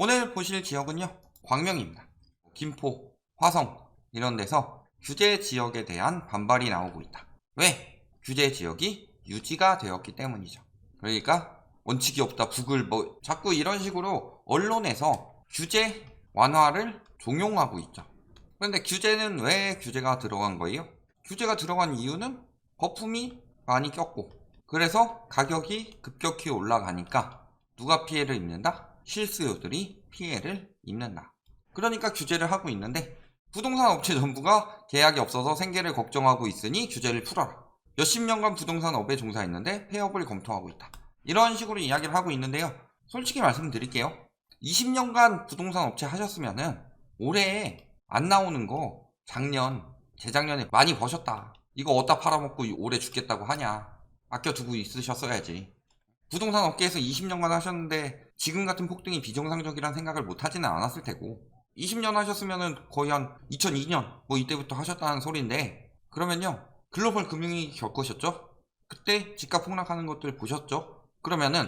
오늘 보실 지역은요, 광명입니다. 김포, 화성 이런 데서 규제 지역에 대한 반발이 나오고 있다. 왜? 규제 지역이 유지가 되었기 때문이죠. 그러니까 원칙이 없다, 북을 자꾸 이런 식으로 언론에서 규제 완화를 종용하고 있죠. 그런데 규제는 왜 규제가 들어간 거예요? 규제가 들어간 이유는 거품이 많이 꼈고, 그래서 가격이 급격히 올라가니까 누가 피해를 입는다? 실수요들이 피해를 입는다. 그러니까 규제를 하고 있는데, 부동산 업체 전부가 계약이 없어서 생계를 걱정하고 있으니 규제를 풀어라. 몇십 년간 부동산 업에 종사했는데 폐업을 검토하고 있다. 이런 식으로 이야기를 하고 있는데요. 솔직히 말씀드릴게요. 20년간 부동산 업체 하셨으면은 올해 안 나오는 거 작년, 재작년에 많이 버셨다. 이거 어디다 팔아먹고 올해 죽겠다고 하냐. 아껴두고 있으셨어야지. 부동산 업계에서 20년간 하셨는데 지금 같은 폭등이 비정상적이란 생각을 못 하지는 않았을 테고, 20년 하셨으면은 거의 한 2002년 이때부터 하셨다는 소리인데, 그러면요, 글로벌 금융위기 겪으셨죠? 그때 집값 폭락하는 것들 보셨죠? 그러면은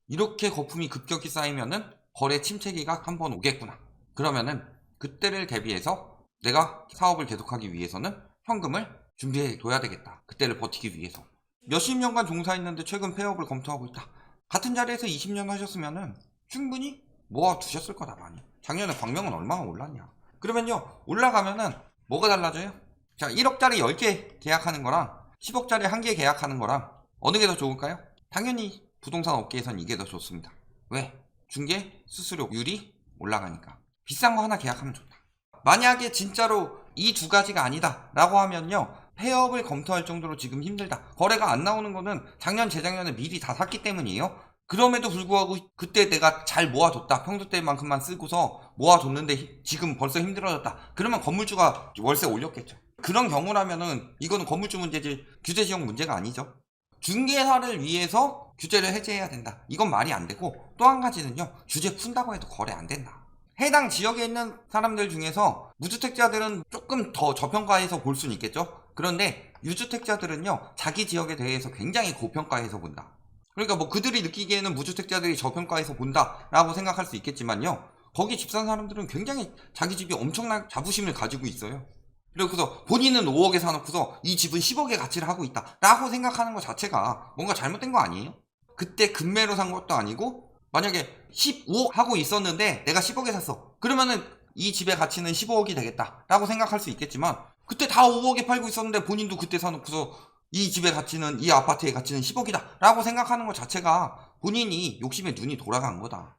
이렇게 거품이 급격히 쌓이면은 거래 침체기가 한번 오겠구나. 그러면은 그때를 대비해서 내가 사업을 계속하기 위해서는 현금을 준비해 둬야 되겠다. 그때를 버티기 위해서. 몇십 년간 종사했는데 최근 폐업을 검토하고 있다. 같은 자리에서 20년 하셨으면은 충분히 모아 두셨을 거다 많이. 작년에 광명은 얼마나 올랐냐. 그러면요, 올라가면은 뭐가 달라져요? 자, 1억짜리 10개 계약하는 거랑 10억짜리 1개 계약하는 거랑 어느 게 더 좋을까요? 당연히 부동산 업계에선 이게 더 좋습니다. 왜? 중개 수수료율이 올라가니까. 비싼 거 하나 계약하면 좋다. 만약에 진짜로 이 두 가지가 아니다 라고 하면요, 폐업을 검토할 정도로 지금 힘들다. 거래가 안 나오는 거는 작년, 재작년에 미리 다 샀기 때문이에요. 그럼에도 불구하고 그때 내가 잘 모아뒀다. 평소 때만큼만 쓰고서 모아뒀는데 지금 벌써 힘들어졌다. 그러면 건물주가 월세 올렸겠죠. 그런 경우라면은 이거는 건물주 문제지 규제 지역 문제가 아니죠. 중개사를 위해서 규제를 해제해야 된다. 이건 말이 안 되고, 또 한 가지는요, 규제 푼다고 해도 거래 안 된다. 해당 지역에 있는 사람들 중에서 무주택자들은 조금 더 저평가해서 볼 수는 있겠죠. 그런데 유주택자들은요, 자기 지역에 대해서 굉장히 고평가해서 본다. 그러니까 그들이 느끼기에는 무주택자들이 저평가해서 본다라고 생각할 수 있겠지만요, 거기 집 산 사람들은 굉장히 자기 집이 엄청난 자부심을 가지고 있어요. 그래서 본인은 5억에 사놓고서 이 집은 10억의 가치를 하고 있다 라고 생각하는 것 자체가 뭔가 잘못된 거 아니에요? 그때 급매로 산 것도 아니고, 만약에 15억 하고 있었는데 내가 10억에 샀어. 그러면은 이 집의 가치는 15억이 되겠다 라고 생각할 수 있겠지만, 그때 다 5억에 팔고 있었는데 본인도 그때 사놓고서 이 집의 가치는, 이 아파트의 가치는 10억이다 라고 생각하는 것 자체가 본인이 욕심에 눈이 돌아간 거다.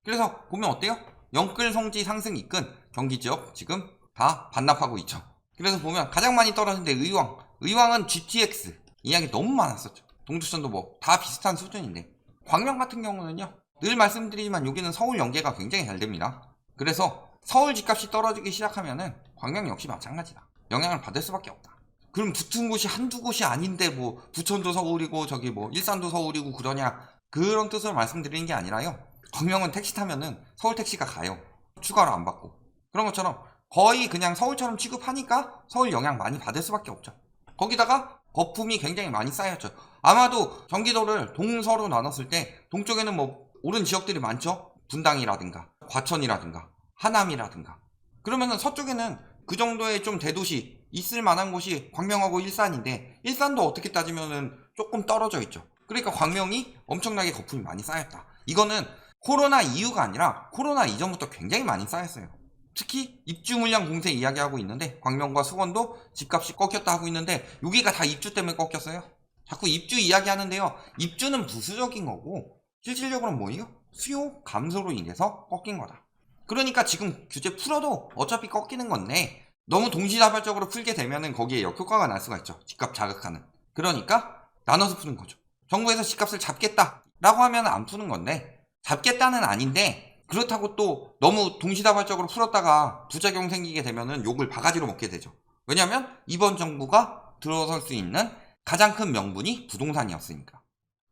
그래서 보면 어때요? 영끌성지 상승 이끈 경기지역 지금 다 반납하고 있죠. 그래서 보면 가장 많이 떨어진 데 의왕은 GTX 이야기 너무 많았었죠. 동두천도 다 비슷한 수준인데, 광명 같은 경우는요, 늘 말씀드리지만 여기는 서울 연계가 굉장히 잘 됩니다. 그래서 서울 집값이 떨어지기 시작하면은 광명 역시 마찬가지다. 영향을 받을 수밖에 없다. 그럼 붙은 곳이 한두 곳이 아닌데 부천도 서울이고 저기 일산도 서울이고 그러냐, 그런 뜻으로 말씀드리는 게 아니라요, 광명은 택시 타면은 서울 택시가 가요. 추가로 안 받고. 그런 것처럼 거의 그냥 서울처럼 취급하니까 서울 영향 많이 받을 수밖에 없죠. 거기다가 거품이 굉장히 많이 쌓였죠. 아마도 경기도를 동서로 나눴을 때 동쪽에는 오른 지역들이 많죠. 분당이라든가 과천이라든가 하남이라든가. 그러면은 서쪽에는 그 정도의 좀 대도시 있을 만한 곳이 광명하고 일산인데, 일산도 어떻게 따지면은 조금 떨어져 있죠. 그러니까 광명이 엄청나게 거품이 많이 쌓였다. 이거는 코로나 이후가 아니라 코로나 이전부터 굉장히 많이 쌓였어요. 특히 입주 물량 공세 이야기하고 있는데, 광명과 수원도 집값이 꺾였다 하고 있는데 여기가 다 입주 때문에 꺾였어요. 자꾸 입주 이야기하는데요, 입주는 부수적인 거고 실질적으로는 뭐예요? 수요 감소로 인해서 꺾인 거다. 그러니까 지금 규제 풀어도 어차피 꺾이는 건데, 너무 동시다발적으로 풀게 되면은 거기에 역효과가 날 수가 있죠. 집값 자극하는. 그러니까 나눠서 푸는 거죠. 정부에서 집값을 잡겠다 라고 하면 안 푸는 건데, 잡겠다는 아닌데, 그렇다고 또 너무 동시다발적으로 풀었다가 부작용 생기게 되면은 욕을 바가지로 먹게 되죠. 왜냐면 이번 정부가 들어설 수 있는 가장 큰 명분이 부동산이었으니까.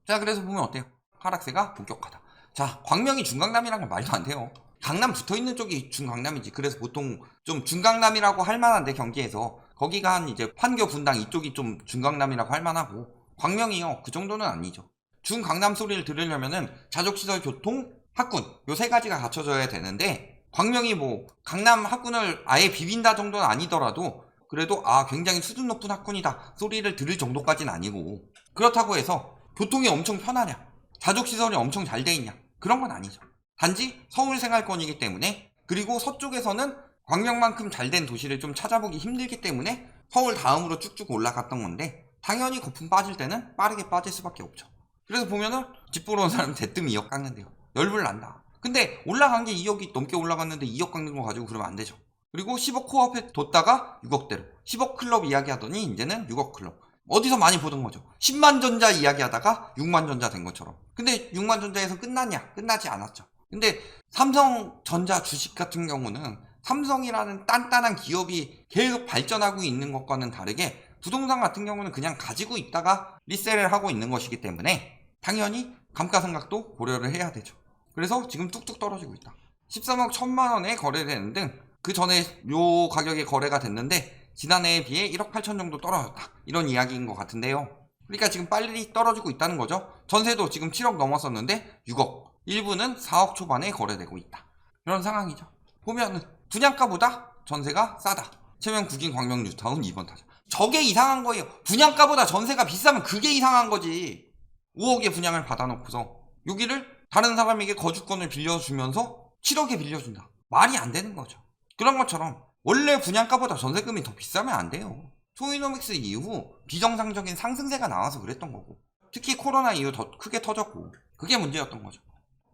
자, 그래서 보면 어때요? 하락세가 본격화다. 자, 광명이 중강남이란 건 말도 안 돼요. 강남 붙어있는 쪽이 중강남이지. 그래서 보통 좀 중강남이라고 할 만한데, 경기에서 거기가 한 이제 판교 분당 이쪽이 좀 중강남이라고 할 만하고, 광명이요 그 정도는 아니죠. 중강남 소리를 들으려면은 자족시설, 교통, 학군 요 세 가지가 갖춰져야 되는데 광명이 뭐 강남 학군을 아예 비빈다 정도는 아니더라도 그래도 굉장히 수준 높은 학군이다 소리를 들을 정도까지는 아니고, 그렇다고 해서 교통이 엄청 편하냐, 자족시설이 엄청 잘 돼 있냐, 그런 건 아니죠. 단지 서울 생활권이기 때문에, 그리고 서쪽에서는 광명만큼 잘 된 도시를 좀 찾아보기 힘들기 때문에 서울 다음으로 쭉쭉 올라갔던 건데, 당연히 거품 빠질 때는 빠르게 빠질 수밖에 없죠. 그래서 보면은 집 보러 온 사람 대뜸 2억 깎는데요. 열불난다. 근데 올라간 게 2억이 넘게 올라갔는데 2억 깎는 거 가지고 그러면 안 되죠. 그리고 10억 코앞에 뒀다가 6억대로 10억 클럽 이야기하더니 이제는 6억 클럽. 어디서 많이 보던 거죠. 10만 전자 이야기하다가 6만 전자 된 것처럼. 근데 6만 전자에서 끝났냐? 끝나지 않았죠. 근데 삼성전자 주식 같은 경우는 삼성이라는 단단한 기업이 계속 발전하고 있는 것과는 다르게 부동산 같은 경우는 그냥 가지고 있다가 리셀을 하고 있는 것이기 때문에 당연히 감가상각도 고려를 해야 되죠. 그래서 지금 뚝뚝 떨어지고 있다. 13억 1천만 원에 거래되는 등 그 전에 요 가격에 거래가 됐는데 지난해에 비해 1억 8천 정도 떨어졌다. 이런 이야기인 것 같은데요. 그러니까 지금 빨리 떨어지고 있다는 거죠. 전세도 지금 7억 넘었었는데 6억, 일부는 4억 초반에 거래되고 있다. 이런 상황이죠. 보면은 분양가보다 전세가 싸다. 체면 국인 광명 뉴타운 2번 타자. 저게 이상한 거예요. 분양가보다 전세가 비싸면 그게 이상한 거지. 5억에 분양을 받아놓고서 여기를 다른 사람에게 거주권을 빌려주면서 7억에 빌려준다. 말이 안 되는 거죠. 그런 것처럼 원래 분양가보다 전세금이 더 비싸면 안 돼요. 토이노믹스 이후 비정상적인 상승세가 나와서 그랬던 거고, 특히 코로나 이후 더 크게 터졌고, 그게 문제였던 거죠.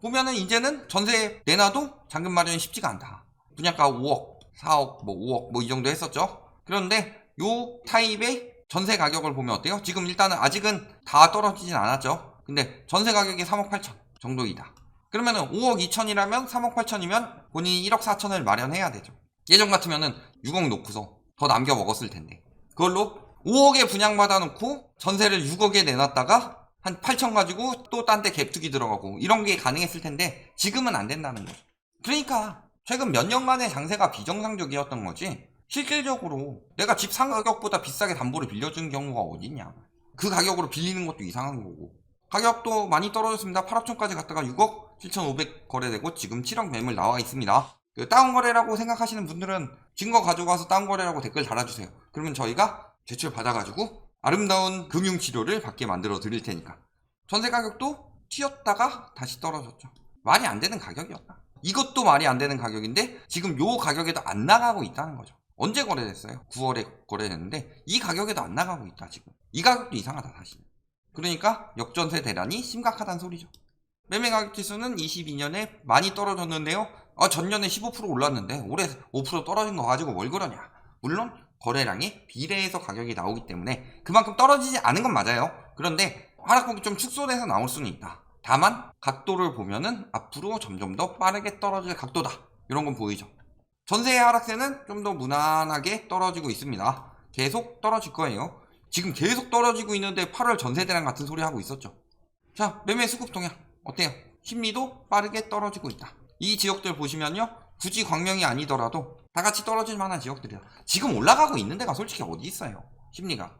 보면은 이제는 전세 내놔도 잔금 마련이 쉽지가 않다. 분양가 5억, 4억, 5억 이 정도 했었죠. 그런데 요 타입의 전세 가격을 보면 어때요? 지금 일단은 아직은 다 떨어지진 않았죠. 근데 전세 가격이 3억 8천 정도이다. 그러면은 5억 2천이라면 3억 8천이면 본인이 1억 4천을 마련해야 되죠. 예전 같으면은 6억 놓고서 더 남겨 먹었을 텐데, 그걸로 5억에 분양받아 놓고 전세를 6억에 내놨다가 한 8천 가지고 또 딴 데 갭투기 들어가고 이런 게 가능했을 텐데 지금은 안 된다는 거죠. 그러니까 최근 몇 년간의 장세가 비정상적이었던 거지, 실질적으로 내가 집 산 가격보다 비싸게 담보를 빌려주는 경우가 어딨냐. 그 가격으로 빌리는 것도 이상한 거고. 가격도 많이 떨어졌습니다. 8억 천까지 갔다가 6억 7,500 거래되고 지금 7억 매물 나와 있습니다. 그 다운거래라고 생각하시는 분들은 증거 가져가서 다운거래라고 댓글 달아주세요. 그러면 저희가 제출 받아가지고 아름다운 금융치료를 받게 만들어 드릴 테니까. 전세 가격도 튀었다가 다시 떨어졌죠. 말이 안 되는 가격이었다. 이것도 말이 안 되는 가격인데 지금 요 가격에도 안 나가고 있다는 거죠. 언제 거래됐어요? 9월에 거래됐는데 이 가격에도 안 나가고 있다. 지금 이 가격도 이상하다 사실. 그러니까 역전세 대란이 심각하다는 소리죠. 매매 가격 지수는 22년에 많이 떨어졌는데요. 전년에 15% 올랐는데 올해 5% 떨어진 거 가지고 뭘 그러냐. 물론 거래량에 비례해서 가격이 나오기 때문에 그만큼 떨어지지 않은 건 맞아요. 그런데 하락폭이 좀 축소돼서 나올 수는 있다. 다만 각도를 보면은 앞으로 점점 더 빠르게 떨어질 각도다. 이런 건 보이죠. 전세의 하락세는 좀 더 무난하게 떨어지고 있습니다. 계속 떨어질 거예요. 지금 계속 떨어지고 있는데 8월 전세대랑 같은 소리 하고 있었죠. 자, 매매 수급 동향 어때요? 심리도 빠르게 떨어지고 있다. 이 지역들 보시면요, 굳이 광명이 아니더라도 다 같이 떨어질 만한 지역들이다. 지금 올라가고 있는 데가 솔직히 어디 있어요, 심리가.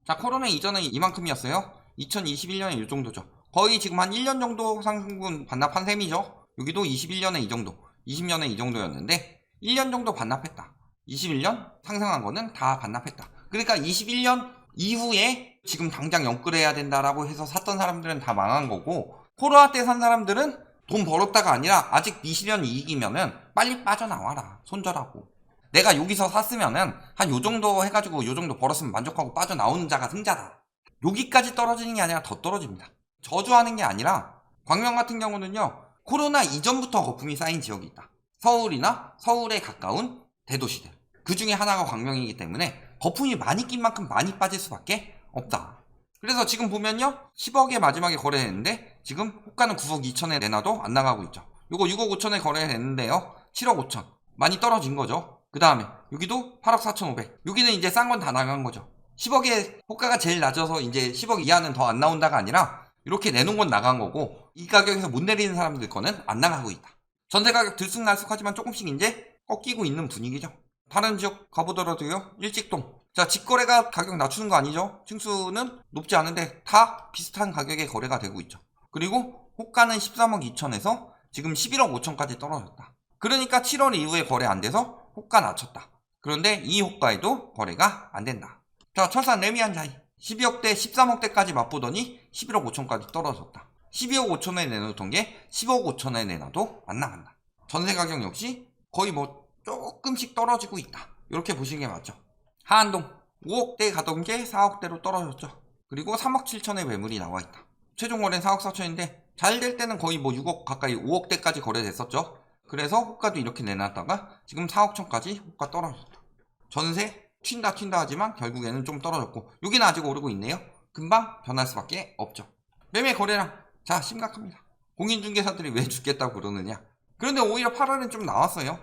자, 코로나 이전은 이만큼이었어요. 2021년에 이 정도죠. 거의 지금 한 1년 정도 상승분 반납한 셈이죠. 여기도 21년에 이 정도, 20년에 이 정도였는데 1년 정도 반납했다. 21년 상승한 거는 다 반납했다. 그러니까 21년 이후에 지금 당장 연끌해야 된다라고 해서 샀던 사람들은 다 망한 거고, 코로나 때 산 사람들은 돈 벌었다가 아니라 아직 미실현 이익이면은 빨리 빠져나와라. 손절하고. 내가 여기서 샀으면은 한 요 정도 해가지고 요 정도 벌었으면 만족하고 빠져나오는 자가 승자다. 여기까지 떨어지는 게 아니라 더 떨어집니다. 저주하는 게 아니라 광명 같은 경우는요, 코로나 이전부터 거품이 쌓인 지역이 있다. 서울이나 서울에 가까운 대도시들. 그 중에 하나가 광명이기 때문에 거품이 많이 낀 만큼 많이 빠질 수밖에 없다. 그래서 지금 보면요, 10억에 마지막에 거래했는데 지금 호가는 9억 2천에 내놔도 안 나가고 있죠. 요거 6억 5천에 거래했는데요, 7억 5천 많이 떨어진 거죠. 그 다음에 여기도 8억 4,500. 여기는 이제 싼 건 다 나간 거죠. 10억에 호가가 제일 낮아서 이제 10억 이하는 더 안 나온다가 아니라 이렇게 내놓은 건 나간 거고, 이 가격에서 못 내리는 사람들 거는 안 나가고 있다. 전세 가격 들쑥날쑥하지만 조금씩 이제 꺾이고 있는 분위기죠. 다른 지역 가보더라도요, 일직동. 자, 직거래가 가격 낮추는 거 아니죠? 층수는 높지 않은데 다 비슷한 가격에 거래가 되고 있죠. 그리고 호가는 13억 2천에서 지금 11억 5천까지 떨어졌다. 그러니까 7월 이후에 거래 안 돼서 호가 낮췄다. 그런데 이 호가에도 거래가 안 된다. 자, 철산 레미안 자이 12억대 13억대까지 맛보더니 11억 5천까지 떨어졌다. 12억 5천에 내놓던 게 10억 5천에 내놔도 안 나간다. 전세 가격 역시 거의 뭐 조금씩 떨어지고 있다. 이렇게 보시는 게 맞죠. 하안동 5억대 가던 게 4억대로 떨어졌죠. 그리고 3억 7천의 매물이 나와 있다. 최종 거래는 4억 4천인데 잘 될 때는 거의 뭐 6억 가까이 5억대까지 거래됐었죠. 그래서 호가도 이렇게 내놨다가 지금 4억 천까지 호가 떨어졌다. 전세 튄다 하지만 결국에는 좀 떨어졌고 여기는 아직 오르고 있네요. 금방 변할 수밖에 없죠. 매매 거래량 자 심각합니다. 공인중개사들이 왜 죽겠다고 그러느냐. 그런데 오히려 8월엔 좀 나왔어요.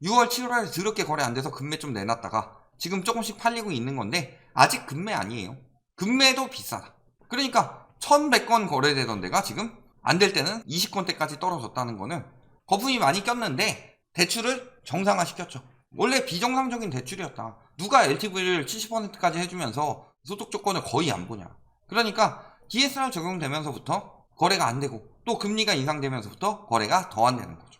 6월 7월에 더럽게 거래 안 돼서 금매 좀 내놨다가 지금 조금씩 팔리고 있는 건데 아직 금매 아니에요. 금매도 비싸다. 그러니까 1100건 거래되던 데가 지금 안 될 때는 20건대까지 떨어졌다는 거는 거품이 많이 꼈는데 대출을 정상화 시켰죠. 원래 비정상적인 대출이었다. 누가 LTV를 70%까지 해주면서 소득 조건을 거의 안 보냐. 그러니까 DSR 적용되면서부터 거래가 안 되고 또 금리가 인상되면서부터 거래가 더 안 되는 거죠.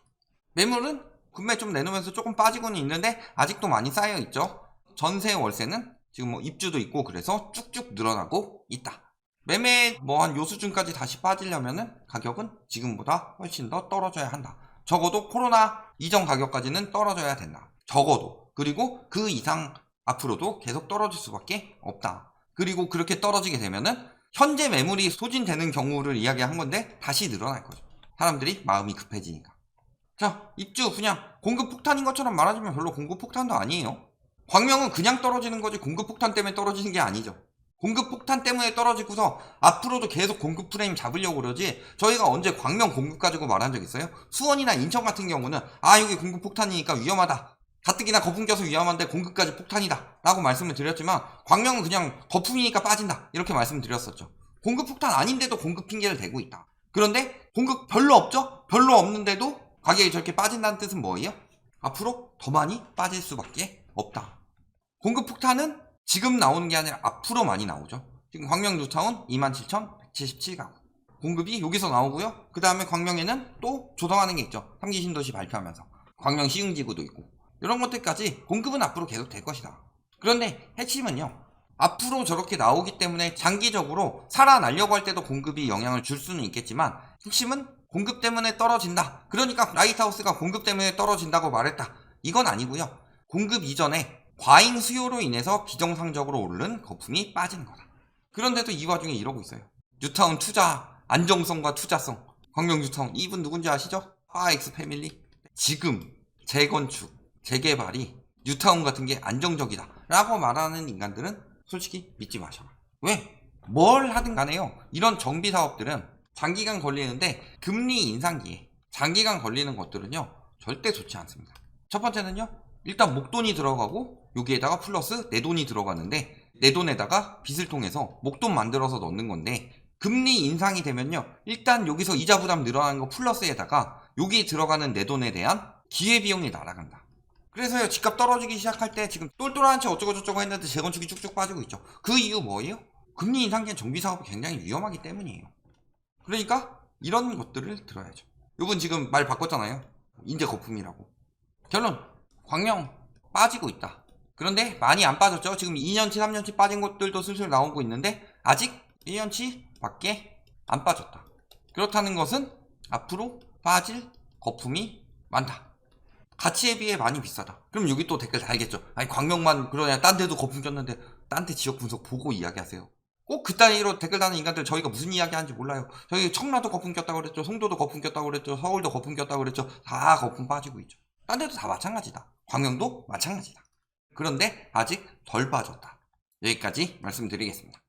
매물은 금매 좀 내놓으면서 조금 빠지고는 있는데 아직도 많이 쌓여 있죠. 전세 월세는 지금 뭐 입주도 있고 그래서 쭉쭉 늘어나고 있다. 매매 뭐 한 요 수준까지 다시 빠지려면은 가격은 지금보다 훨씬 더 떨어져야 한다. 적어도 코로나 이전 가격까지는 떨어져야 된다. 적어도. 그리고 그 이상 앞으로도 계속 떨어질 수밖에 없다. 그리고 그렇게 떨어지게 되면은 현재 매물이 소진되는 경우를 이야기한 건데 다시 늘어날 거죠. 사람들이 마음이 급해지니까. 자, 입주 그냥 공급 폭탄인 것처럼 말하자면 별로 공급 폭탄도 아니에요. 광명은 그냥 떨어지는 거지 공급 폭탄 때문에 떨어지는 게 아니죠. 공급 폭탄 때문에 떨어지고서 앞으로도 계속 공급 프레임 잡으려고 그러지 저희가 언제 광명 공급 가지고 말한 적 있어요? 수원이나 인천 같은 경우는 여기 공급 폭탄이니까 위험하다. 가뜩이나 거품 껴서 위험한데 공급까지 폭탄이다 라고 말씀을 드렸지만 광명은 그냥 거품이니까 빠진다 이렇게 말씀을 드렸었죠. 공급 폭탄 아닌데도 공급 핑계를 대고 있다. 그런데 공급 별로 없죠? 별로 없는데도 가격이 저렇게 빠진다는 뜻은 뭐예요? 앞으로 더 많이 빠질 수밖에 없다. 공급 폭탄은 지금 나오는 게 아니라 앞으로 많이 나오죠. 지금 광명 뉴타운 27,177가구 공급이 여기서 나오고요. 그 다음에 광명에는 또 조성하는 게 있죠. 3기 신도시 발표하면서 광명 시흥지구도 있고 이런 것들까지 공급은 앞으로 계속 될 것이다. 그런데 핵심은요. 앞으로 저렇게 나오기 때문에 장기적으로 살아나려고 할 때도 공급이 영향을 줄 수는 있겠지만 핵심은 공급 때문에 떨어진다. 그러니까 라이트하우스가 공급 때문에 떨어진다고 말했다. 이건 아니고요. 공급 이전에 과잉 수요로 인해서 비정상적으로 오른 거품이 빠진 거다. 그런데도 이 와중에 이러고 있어요. 뉴타운 투자, 안정성과 투자성. 광명 뉴타운 이분 누군지 아시죠? 하엑스 패밀리. 지금 재건축, 재개발이 뉴타운 같은 게 안정적이다 라고 말하는 인간들은 솔직히 믿지 마셔라. 왜? 뭘 하든 간에요. 이런 정비 사업들은 장기간 걸리는데 금리 인상기에 장기간 걸리는 것들은요 절대 좋지 않습니다. 첫 번째는요. 일단 목돈이 들어가고 여기에다가 플러스 내 돈이 들어가는데 내 돈에다가 빚을 통해서 목돈 만들어서 넣는 건데 금리 인상이 되면요 일단 여기서 이자 부담 늘어나는 거 플러스에다가 여기 들어가는 내 돈에 대한 기회비용이 날아간다. 그래서요 집값 떨어지기 시작할 때 지금 똘똘한 채 어쩌고저쩌고 했는데 재건축이 쭉쭉 빠지고 있죠. 그 이유 뭐예요? 금리 인상기엔 정비사업이 굉장히 위험하기 때문이에요. 그러니까 이런 것들을 들어야죠. 요분 지금 말 바꿨잖아요. 인재 거품이라고. 결론 광명 빠지고 있다. 그런데 많이 안 빠졌죠. 지금 2년치 3년치 빠진 것들도 슬슬 나오고 있는데 아직 1년치 밖에 안 빠졌다. 그렇다는 것은 앞으로 빠질 거품이 많다. 가치에 비해 많이 비싸다. 그럼 여기 또 댓글 달겠죠. 아니 광명만 그러냐 딴 데도 거품 꼈는데 딴 데 지역 분석 보고 이야기하세요. 꼭 그따위로 댓글 다는 인간들 저희가 무슨 이야기 하는지 몰라요. 저희 청라도 거품 꼈다고 그랬죠. 송도도 거품 꼈다고 그랬죠. 서울도 거품 꼈다고 그랬죠. 다 거품 빠지고 있죠. 딴 데도 다 마찬가지다. 광명도 마찬가지다. 그런데 아직 덜 빠졌다. 여기까지 말씀드리겠습니다.